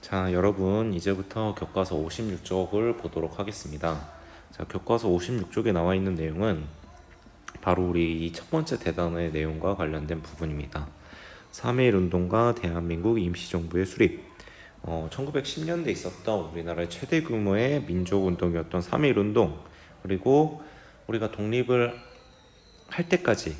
자, 여러분 이제부터 교과서 56쪽을 보도록 하겠습니다. 자, 교과서 56쪽에 나와 있는 내용은 바로 우리 이 첫 번째 대단의 내용과 관련된 부분입니다. 3.1 운동과 대한민국 임시정부의 수립. 1910년대 있었던 우리나라의 최대 규모의 민족운동이었던 3.1 운동, 그리고 우리가 독립을 할 때까지,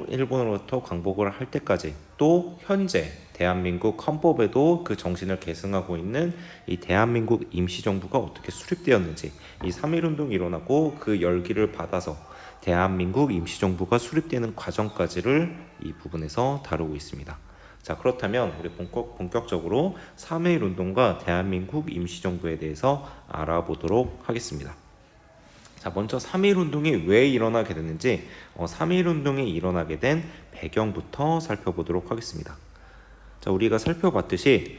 일본으로부터 광복을 할 때까지, 또 현재 대한민국 헌법에도 그 정신을 계승하고 있는 이 대한민국 임시정부가 어떻게 수립되었는지, 이 3.1 운동이 일어나고 그 열기를 받아서 대한민국 임시정부가 수립되는 과정까지를 이 부분에서 다루고 있습니다. 자, 그렇다면 우리 본격적으로 3.1 운동과 대한민국 임시정부에 대해서 알아보도록 하겠습니다. 자, 먼저 3.1 운동이 왜 일어나게 됐는지, 3.1 운동이 일어나게 된 배경부터 살펴보도록 하겠습니다. 자, 우리가 살펴봤듯이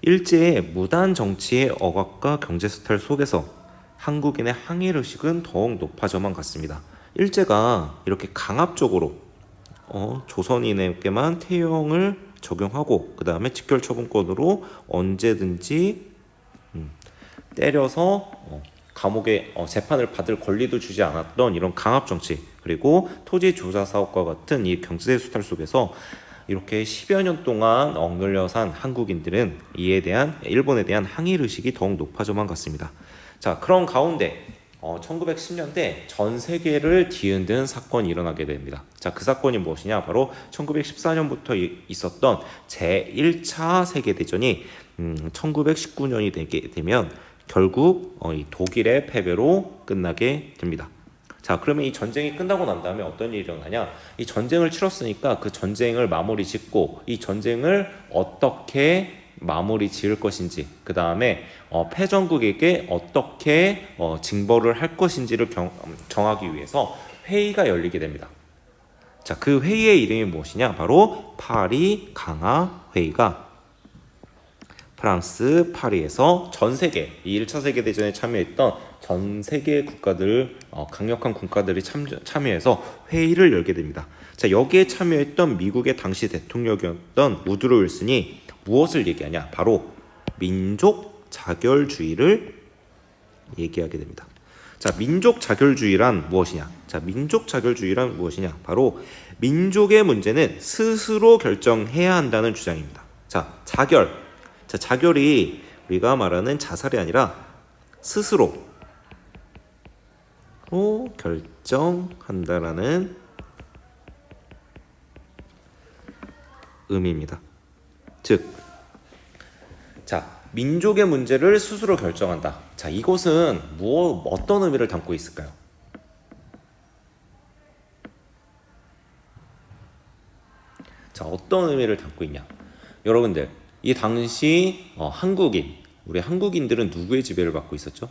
일제의 무단 정치의 억압과 경제 스타일 속에서 한국인의 항일 의식은 더욱 높아져만 갔습니다. 일제가 이렇게 강압적으로 조선인에게만 태형을 적용하고 그 다음에 직결처분권으로 언제든지 때려서 감옥에 재판을 받을 권리도 주지 않았던 이런 강압정치, 그리고 토지 조사 사업과 같은 이 경제 수탈 속에서 이렇게 10여 년 동안 억눌려 산 한국인들은 이에 대한 일본에 대한 항일 의식이 더욱 높아져만 갔습니다. 자, 그런 가운데 1910년대 전 세계를 뒤흔든 사건이 일어나게 됩니다. 자, 그 사건이 무엇이냐? 바로 1914년부터 있었던 제1차 세계대전이 1919년이 되게 되면 결국 이 독일의 패배로 끝나게 됩니다. 자, 그러면 이 전쟁이 끝나고 난 다음에 어떤 일이 일어나냐? 이 전쟁을 치렀으니까 그 전쟁을 마무리 짓고 이 전쟁을 어떻게 마무리 지을 것인지, 그 다음에 패전국에게 어떻게 징벌을 할 것인지를 정하기 위해서 회의가 열리게 됩니다. 자, 그 회의의 이름이 무엇이냐? 바로 파리 강화 회의가 프랑스 파리에서 전 세계, 이 1차 세계대전에 참여했던 전 세계 국가들, 강력한 국가들이 참여해서 회의를 열게 됩니다. 자, 여기에 참여했던 미국의 당시 대통령이었던 우드로 윌슨이 무엇을 얘기하냐? 바로 민족 자결주의를 얘기하게 됩니다. 자, 민족 자결주의란 무엇이냐? 자, 민족 자결주의란 무엇이냐? 바로 민족의 문제는 스스로 결정해야 한다는 주장입니다. 자, 자결. 자, 자결이 우리가 말하는 자살이 아니라 스스로 결정한다라는 의미입니다. 즉, 자, 민족의 문제를 스스로 결정한다. 자, 이것은 어떤 의미를 담고 있을까요? 자, 어떤 의미를 담고 있냐? 여러분들, 이 당시 우리 한국인들은 누구의 지배를 받고 있었죠?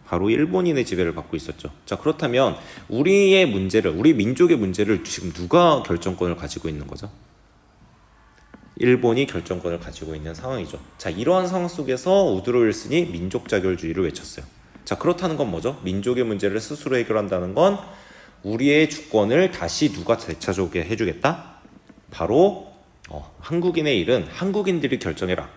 바로 일본인의 지배를 받고 있었죠. 자, 그렇다면 우리 민족의 문제를 지금 누가 결정권을 가지고 있는 거죠? 일본이 결정권을 가지고 있는 상황이죠. 자, 이러한 상황 속에서 우드로 윌슨이 민족 자결주의를 외쳤어요. 자, 그렇다는 건 뭐죠? 민족의 문제를 스스로 해결한다는 건 우리의 주권을 다시 누가 되찾아오게 해주겠다? 바로 한국인의 일은 한국인들이 결정해라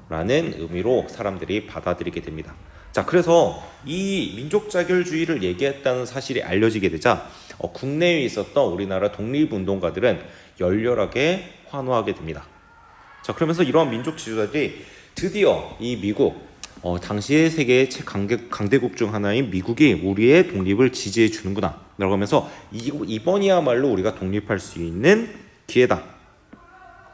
라는 의미로 사람들이 받아들이게 됩니다. 자, 그래서 이 민족자결주의를 얘기했다는 사실이 알려지게 되자 국내에 있었던 우리나라 독립운동가들은 열렬하게 환호하게 됩니다. 자, 그러면서 이러한 민족 지도자들이 드디어 이 미국, 당시의 세계의 강대국 중 하나인 미국이 우리의 독립을 지지해 주는구나 라고 하면서 이번이야말로 우리가 독립할 수 있는 기회다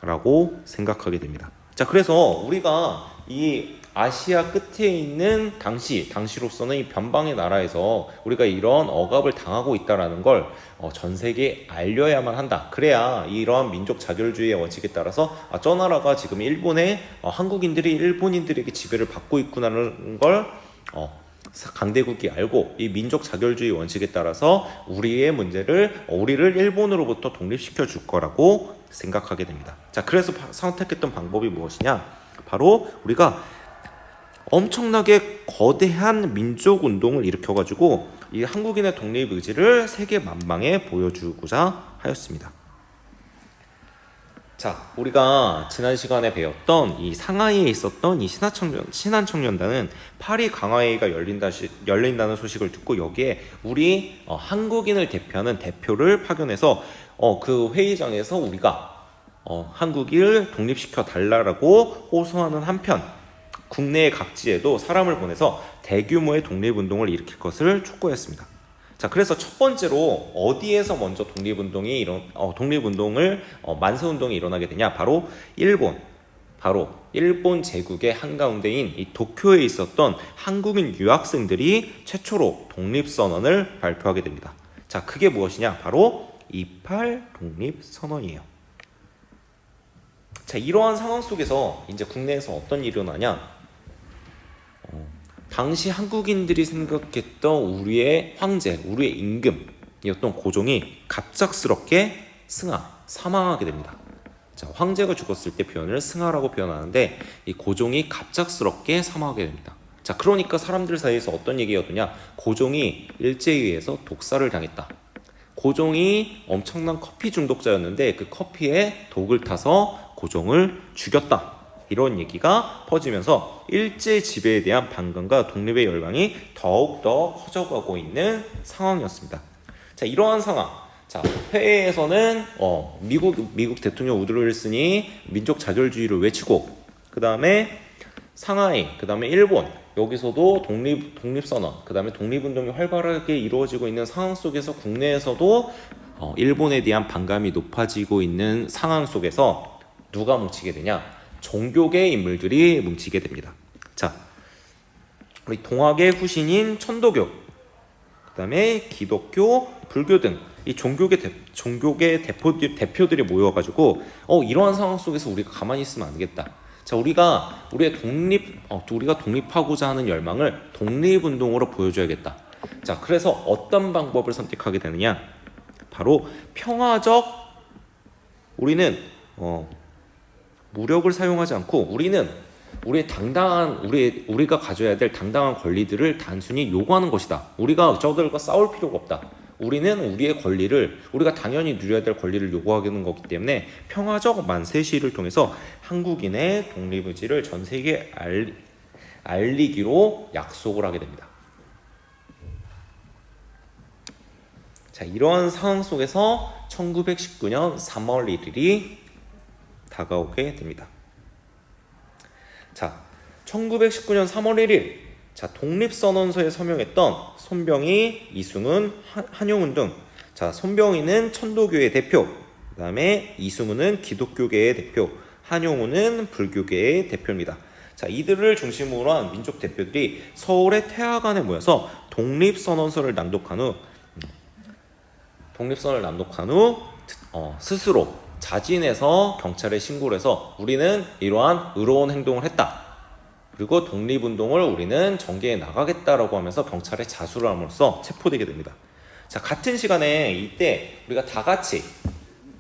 라고 생각하게 됩니다. 자, 그래서 우리가 이 아시아 끝에 있는 당시로서는 이 변방의 나라에서 우리가 이런 억압을 당하고 있다라는 걸 전 세계에 알려야만 한다. 그래야 이러한 민족 자결주의의 원칙에 따라서 저 나라가 지금 한국인들이 일본인들에게 지배를 받고 있구나라는 걸 강대국이 알고 이 민족 자결주의 원칙에 따라서 우리를 일본으로부터 독립시켜 줄 거라고 생각하게 됩니다. 자, 그래서 선택했던 방법이 무엇이냐? 바로 우리가 엄청나게 거대한 민족 운동을 일으켜가지고 이 한국인의 독립 의지를 세계 만방에 보여주고자 하였습니다. 자, 우리가 지난 시간에 배웠던 이 상하이에 있었던 이 신한청년단은 파리 강화회의가 열린다는 소식을 듣고 여기에 우리 한국인을 대표하는 대표를 파견해서 그 회의장에서 우리가 한국을 독립시켜 달라고 호소하는 한편 국내의 각지에도 사람을 보내서 대규모의 독립운동을 일으킬 것을 촉구했습니다. 자, 그래서 첫 번째로 어디에서 먼저 독립운동을 만세운동이 일어나게 되냐? 바로 일본 제국의 한가운데인 이 도쿄에 있었던 한국인 유학생들이 최초로 독립선언을 발표하게 됩니다. 자, 그게 무엇이냐? 바로 28 독립선언이에요. 자, 이러한 상황 속에서 이제 국내에서 어떤 일이 일어나냐? 당시 한국인들이 생각했던 우리의 황제, 우리의 임금이었던 고종이 갑작스럽게 사망하게 됩니다. 자, 황제가 죽었을 때 표현을 승하라고 표현하는데 이 고종이 갑작스럽게 사망하게 됩니다. 자, 그러니까 사람들 사이에서 어떤 얘기가 도냐? 고종이 일제에 의해서 독살을 당했다. 고종이 엄청난 커피 중독자였는데 그 커피에 독을 타서 고종을 죽였다. 이런 얘기가 퍼지면서 일제 지배에 대한 반감과 독립의 열망이 더욱더 커져가고 있는 상황이었습니다. 자, 이러한 상황. 자, 회의에서는 미국 대통령 우드로 윌슨이 민족 자결주의를 외치고, 그 다음에 상하이, 그 다음에 일본, 여기서도 독립선언, 그 다음에 독립운동이 활발하게 이루어지고 있는 상황 속에서 국내에서도 일본에 대한 반감이 높아지고 있는 상황 속에서 누가 뭉치게 되냐? 종교계 인물들이 뭉치게 됩니다. 자, 우리 동학의 후신인 천도교, 그 다음에 기독교, 불교 등 이 종교계 대표들이 모여가지고 이러한 상황 속에서 우리가 가만히 있으면 안 되겠다. 자, 우리가 독립하고자 하는 열망을 독립운동으로 보여줘야겠다. 자, 그래서 어떤 방법을 선택하게 되느냐? 바로 우리는 무력을 사용하지 않고 우리는 우리가 가져야 될 당당한 권리들을 단순히 요구하는 것이다. 우리가 저들과 싸울 필요가 없다. 우리는 우리의 권리를, 우리가 당연히 누려야 될 권리를 요구하는 거기 때문에 평화적 만세 시위를 통해서 한국인의 독립의지를 전 세계에 알리기로 약속을 하게 됩니다. 자, 이러한 상황 속에서 1919년 3월 1일이 다가오게 됩니다. 자, 1919년 3월 1일 자, 독립선언서에 서명했던 손병희, 이승훈, 한용운 등 자, 손병희는 천도교의 대표, 그 다음에 이승훈은 기독교계의 대표, 한용운은 불교계의 대표입니다. 자, 이들을 중심으로 한 민족 대표들이 서울의 태화관에 모여서 독립선언서를 낭독한 후 스스로 자진해서 경찰에 신고를 해서 우리는 이러한 의로운 행동을 했다. 그리고 독립운동을 우리는 전개해 나가겠다라고 하면서 경찰에 자수를 함으로써 체포되게 됩니다. 자, 같은 시간에 이때 우리가 다 같이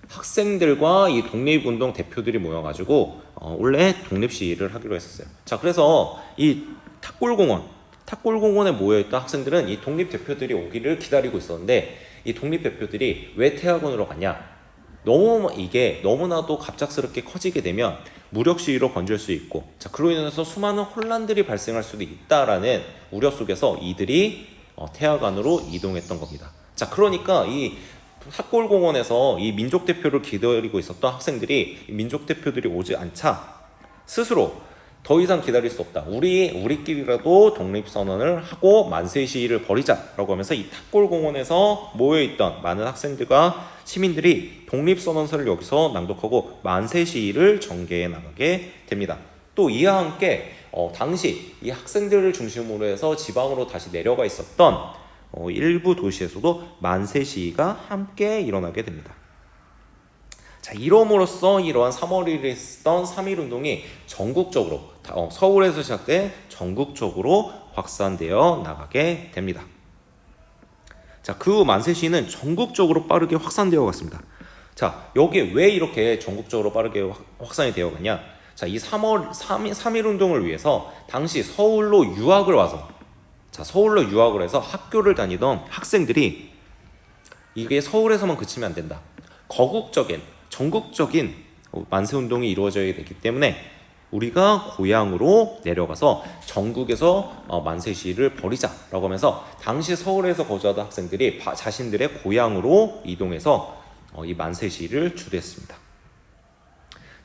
학생들과 이 독립운동 대표들이 모여가지고 원래 독립시위를 하기로 했었어요. 자, 그래서 이 탁골공원에 모여있던 학생들은 이 독립대표들이 오기를 기다리고 있었는데 이 독립대표들이 왜 태화관으로 갔냐? 이게 너무나도 갑작스럽게 커지게 되면 무력 시위로 번질 수 있고, 자, 그로 인해서 수많은 혼란들이 발생할 수도 있다라는 우려 속에서 이들이 태화관으로 이동했던 겁니다. 자, 그러니까 이 탁골공원에서 이 민족 대표를 기다리고 있었던 학생들이 민족 대표들이 오지 않자 스스로 더 이상 기다릴 수 없다. 우리끼리라도 독립선언을 하고 만세 시위를 벌이자라고 하면서 이 탁골공원에서 모여있던 많은 학생들과 시민들이 독립선언서를 여기서 낭독하고 만세 시위를 전개해 나가게 됩니다. 또 이와 함께 당시 이 학생들을 중심으로 해서 지방으로 다시 내려가 있었던 일부 도시에서도 만세 시위가 함께 일어나게 됩니다. 자, 이럼으로써 이러한 3월 1일에 있었던 3.1운동이 전국적으로 서울에서 시작돼 전국적으로 확산되어 나가게 됩니다. 자, 그 후 만세 시위는 전국적으로 빠르게 확산되어 갔습니다. 자, 여기에 왜 이렇게 전국적으로 빠르게 확산이 되어 갔냐? 자, 이 3.1운동을 위해서 당시 서울로 유학을 해서 학교를 다니던 학생들이 이게 서울에서만 그치면 안 된다. 전국적인 만세운동이 이루어져야 되기 때문에 우리가 고향으로 내려가서 전국에서 만세 시위를 벌이자라고 하면서 당시 서울에서 거주하던 학생들이 자신들의 고향으로 이동해서 이 만세 시위를 주도했습니다.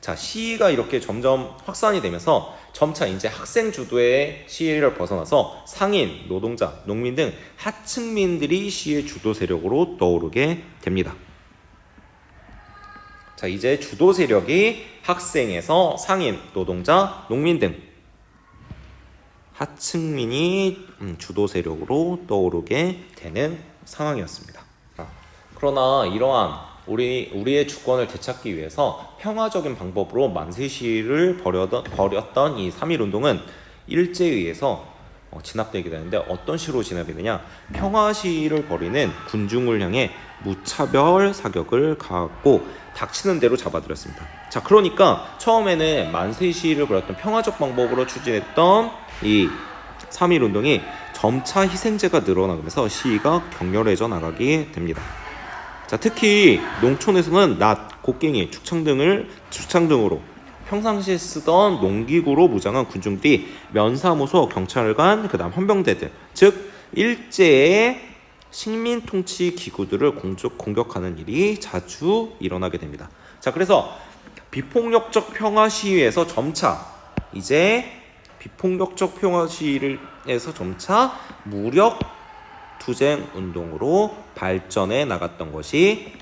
자, 시위가 이렇게 점점 확산이 되면서 점차 이제 학생 주도의 시위를 벗어나서 상인, 노동자, 농민 등 하층민들이 시위의 주도 세력으로 떠오르게 됩니다. 자, 이제 주도 세력이 학생에서 상인, 노동자, 농민 등 하층민이 주도 세력으로 떠오르게 되는 상황이었습니다. 그러나 이러한 우리의 주권을 되찾기 위해서 평화적인 방법으로 만세 시위를 벌였던 이 3.1운동은 일제에 의해서 진압되게 되는데, 어떤 식으로 진압이 되냐, 평화 시위를 벌이는 군중을 향해 무차별 사격을 가하고 닥치는 대로 잡아들였습니다. 자, 그러니까 처음에는 만세 시위를 벌였던 평화적 방법으로 추진했던 이 3.1운동이 점차 희생자가 늘어나면서 시위가 격렬해져 나가게 됩니다. 자, 특히 농촌에서는 낫, 곡괭이, 축창 등으로 평상시에 쓰던 농기구로 무장한 군중들이 면사무소, 경찰관, 그 다음 헌병대들, 즉 일제의 식민 통치 기구들을 공격하는 일이 자주 일어나게 됩니다. 자, 그래서 비폭력적 평화 시위에서 점차 무력 투쟁 운동으로 발전해 나갔던 것이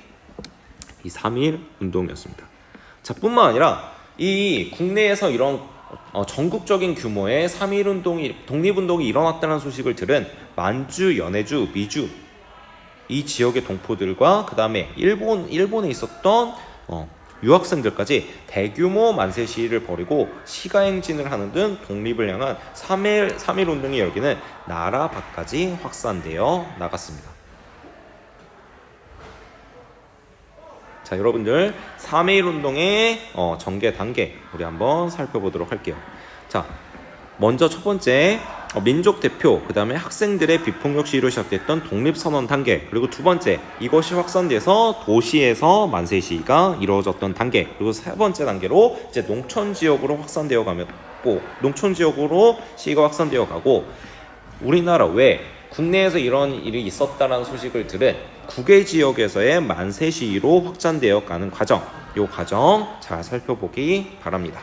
이 3.1 운동이었습니다. 자, 뿐만 아니라 이 국내에서 이런 전국적인 규모의 3.1 운동이, 독립운동이 일어났다는 소식을 들은 만주, 연해주, 미주 이 지역의 동포들과 그 다음에 일본에 있었던 유학생들까지 대규모 만세 시위를 벌이고 시가행진을 하는 등 독립을 향한 3.1 운동의 열기는 나라 밖까지 확산되어 나갔습니다. 자, 여러분들 3.1 운동의 전개 단계 우리 한번 살펴보도록 할게요. 자, 먼저 첫 번째 민족 대표, 그 다음에 학생들의 비폭력 시위로 시작됐던 독립선언 단계, 그리고 두 번째 이것이 확산돼서 도시에서 만세 시위가 이루어졌던 단계, 그리고 세 번째 단계로 이제 농촌 지역으로 확산되어 가고, 농촌 지역으로 시위가 확산되어 가고, 우리나라 외 국내에서 이런 일이 있었다는 소식을 들은 국외 지역에서의 만세 시위로 확산되어 가는 과정, 이 과정 잘 살펴보기 바랍니다.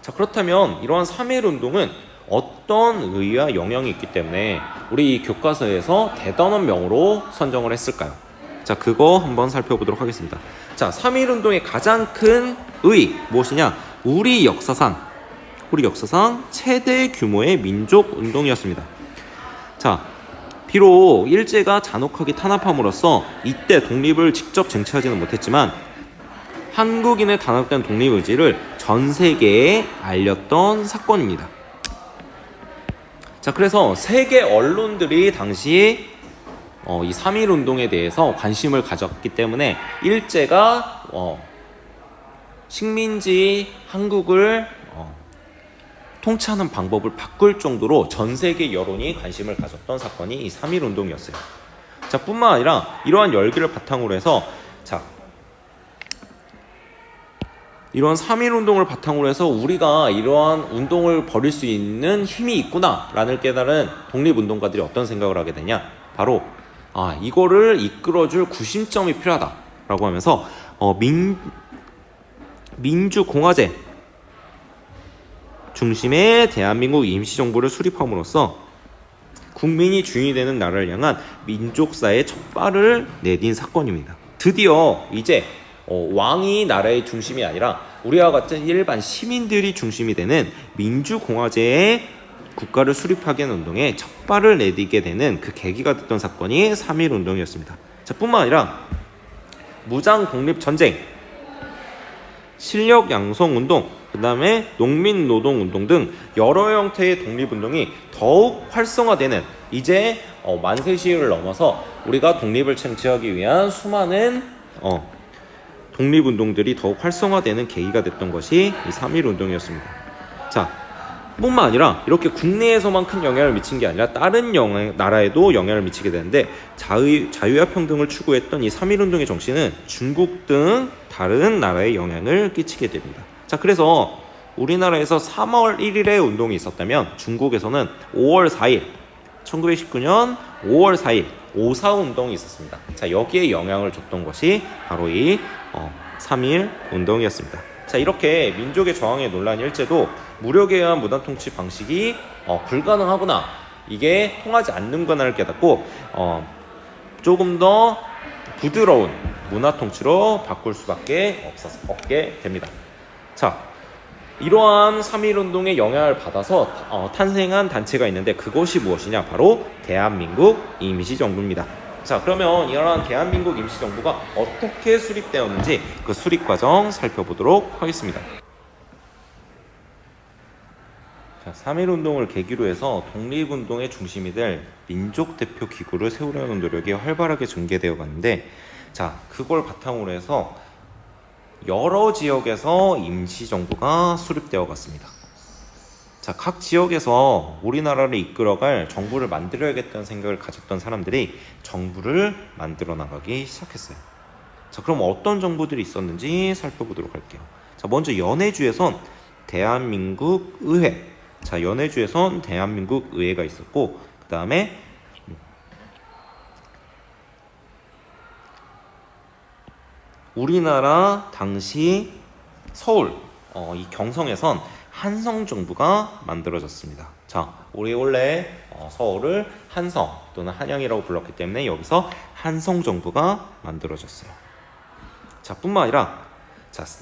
자, 그렇다면 이러한 3.1 운동은 어떤 의의와 영향이 있기 때문에 우리 이 교과서에서 대단원명으로 선정을 했을까요? 자, 그거 한번 살펴보도록 하겠습니다. 자, 3.1 운동의 가장 큰 의의 무엇이냐? 우리 역사상 최대 규모의 민족 운동이었습니다. 자, 비록 일제가 잔혹하게 탄압함으로써 이때 독립을 직접 쟁취하지는 못했지만 한국인의 단합된 독립의지를 전 세계에 알렸던 사건입니다. 자, 그래서 세계 언론들이 당시에 이 3.1 운동에 대해서 관심을 가졌기 때문에 일제가 식민지 한국을 통치하는 방법을 바꿀 정도로 전 세계 여론이 관심을 가졌던 사건이 이 3.1 운동이었어요. 자, 뿐만 아니라 이러한 열기를 바탕으로 해서 이러한 3.1 운동을 바탕으로 해서 우리가 이러한 운동을 벌일 수 있는 힘이 있구나라는 깨달은 독립운동가들이 어떤 생각을 하게 되냐? 바로 이거를 이끌어줄 구심점이 필요하다라고 하면서 민주공화제 중심의 대한민국 임시정부를 수립함으로써 국민이 주인이 되는 나라를 향한 민족사의 첫 발을 내딘 사건입니다. 드디어 이제 왕이 나라의 중심이 아니라 우리와 같은 일반 시민들이 중심이 되는 민주공화제의 국가를 수립하게 하는 운동에 첫 발을 내디게 되는 그 계기가 됐던 사건이 3.1 운동이었습니다. 자, 뿐만 아니라 무장 독립전쟁, 실력 양성 운동, 그 다음에 농민 노동 운동 등 여러 형태의 독립운동이 더욱 활성화되는, 이제 만세 시위를 넘어서 우리가 독립을 쟁취하기 위한 수많은 독립운동들이 더욱 활성화되는 계기가 됐던 것이 이 3.1 운동이었습니다. 자, 뿐만 아니라 이렇게 국내에서만 큰 영향을 미친 게 아니라 다른 나라에도 영향을 미치게 되는데, 자유와 평등을 추구했던 이 3.1운동의 정신은 중국 등 다른 나라에 영향을 끼치게 됩니다. 자, 그래서 우리나라에서 3월 1일에 운동이 있었다면 중국에서는 5월 4일, 1919년 5월 4일 5.4운동이 있었습니다. 자, 여기에 영향을 줬던 것이 바로 이 3.1 운동이었습니다. 자, 이렇게 민족의 저항의 논란이 일제도 무력에 의한 문화통치 방식이 불가능하구나, 이게 통하지 않는구나를 깨닫고 조금 더 부드러운 문화통치로 바꿀 수밖에 없게 됩니다. 자, 이러한 3.1운동의 영향을 받아서 탄생한 단체가 있는데, 그것이 무엇이냐, 바로 대한민국 임시정부입니다. 자, 그러면 이러한 대한민국 임시정부가 어떻게 수립되었는지 그 수립 과정 살펴보도록 하겠습니다. 자, 3.1운동을 계기로 해서 독립운동의 중심이 될 민족대표기구를 세우려는 노력이 활발하게 전개되어 갔는데, 자, 그걸 바탕으로 해서 여러 지역에서 임시정부가 수립되어 갔습니다. 자, 각 지역에서 우리나라를 이끌어갈 정부를 만들어야겠다는 생각을 가졌던 사람들이 정부를 만들어 나가기 시작했어요. 자, 그럼 어떤 정부들이 있었는지 살펴보도록 할게요. 자, 먼저 연해주에선 대한민국 의회. 자, 연해주에선 대한민국 의회가 있었고, 그 다음에 우리나라 당시 서울 이 경성에선 한성정부가 만들어졌습니다. 자, 우리 원래 서울을 한성 또는 한양이라고 불렀기 때문에 여기서 한성정부가 만들어졌어요. 자, 뿐만 아니라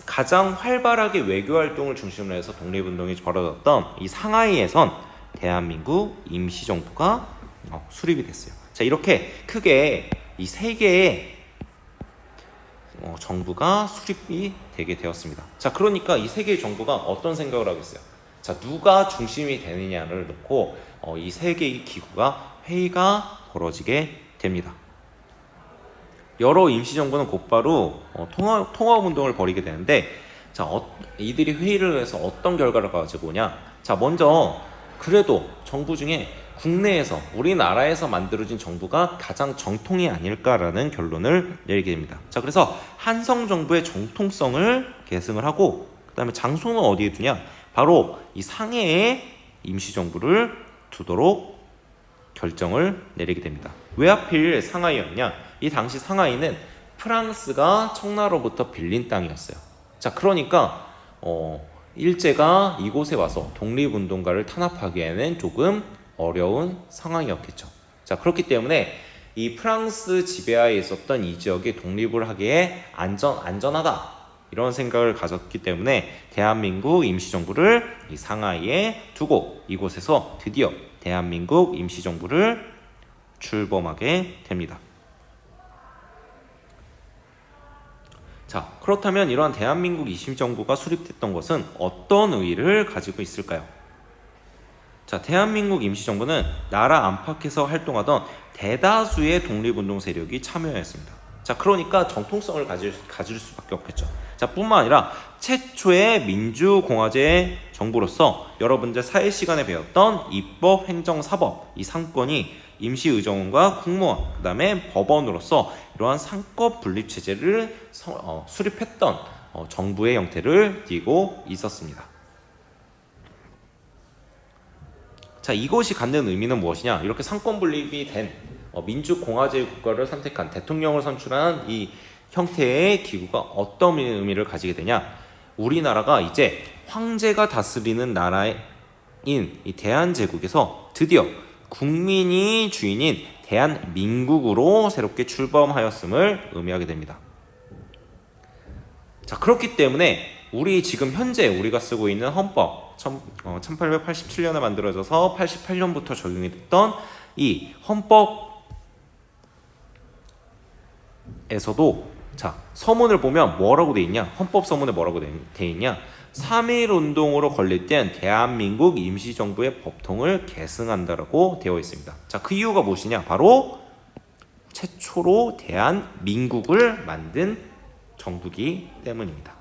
가장 활발하게 외교활동을 중심으로 해서 독립운동이 벌어졌던 이 상하이에선 대한민국 임시정부가 수립이 됐어요. 자, 이렇게 크게 이 세 개의 정부가 수립이 되게 되었습니다. 자, 그러니까 이 세 개의 정부가 어떤 생각을 하겠어요? 자, 누가 중심이 되느냐를 놓고 이 세 개의 기구가 회의가 벌어지게 됩니다. 여러 임시정부는 곧바로 통합운동을 벌이게 되는데, 자, 이들이 회의를 해서 어떤 결과를 가지고 오냐? 자, 먼저 그래도 정부 중에 국내에서 우리나라에서 만들어진 정부가 가장 정통이 아닐까라는 결론을 내리게 됩니다. 자, 그래서 한성정부의 정통성을 계승을 하고, 그 다음에 장소는 어디에 두냐? 바로 이 상해에 임시정부를 두도록 결정을 내리게 됩니다. 왜 하필 상하이였냐? 이 당시 상하이는 프랑스가 청나로부터 빌린 땅이었어요. 자, 그러니까 일제가 이곳에 와서 독립운동가를 탄압하기에는 조금 어려운 상황이었겠죠. 자, 그렇기 때문에 이 프랑스 지배하에 있었던 이 지역이 독립을 하기에 안전하다, 이런 생각을 가졌기 때문에 대한민국 임시정부를 이 상하이에 두고 이곳에서 드디어 대한민국 임시정부를 출범하게 됩니다. 자, 그렇다면 이러한 대한민국 임시정부가 수립됐던 것은 어떤 의의를 가지고 있을까요? 자, 대한민국 임시정부는 나라 안팎에서 활동하던 대다수의 독립운동 세력이 참여했습니다. 자, 그러니까 정통성을 가질 수밖에 없겠죠. 자, 뿐만 아니라 최초의 민주공화제 정부로서 여러분들 사회 시간에 배웠던 입법, 행정, 사법 이 상권이 임시의정원과 국무원, 그 다음에 법원으로서 이러한 상권 분립 체제를 수립했던 정부의 형태를 띠고 있었습니다. 자, 이것이 갖는 의미는 무엇이냐? 이렇게 상권 분립이 된 민주공화제 국가를 선택한 대통령을 선출한 이 형태의 기구가 어떤 의미를 가지게 되냐? 우리나라가 이제 황제가 다스리는 나라인 이 대한제국에서 드디어 국민이 주인인 대한민국으로 새롭게 출범하였음을 의미하게 됩니다. 자, 그렇기 때문에 우리 지금 현재 우리가 쓰고 있는 헌법 1887년에 만들어져서 88년부터 적용이 됐던 이 헌법에서도 자, 서문을 보면 뭐라고 돼 있냐? 헌법 서문에 뭐라고 돼 있냐? 3.1운동으로 건립된 대한민국 임시정부의 법통을 계승한다라고 되어 있습니다. 자, 그 이유가 무엇이냐? 바로 최초로 대한민국을 만든 정부이기 때문입니다.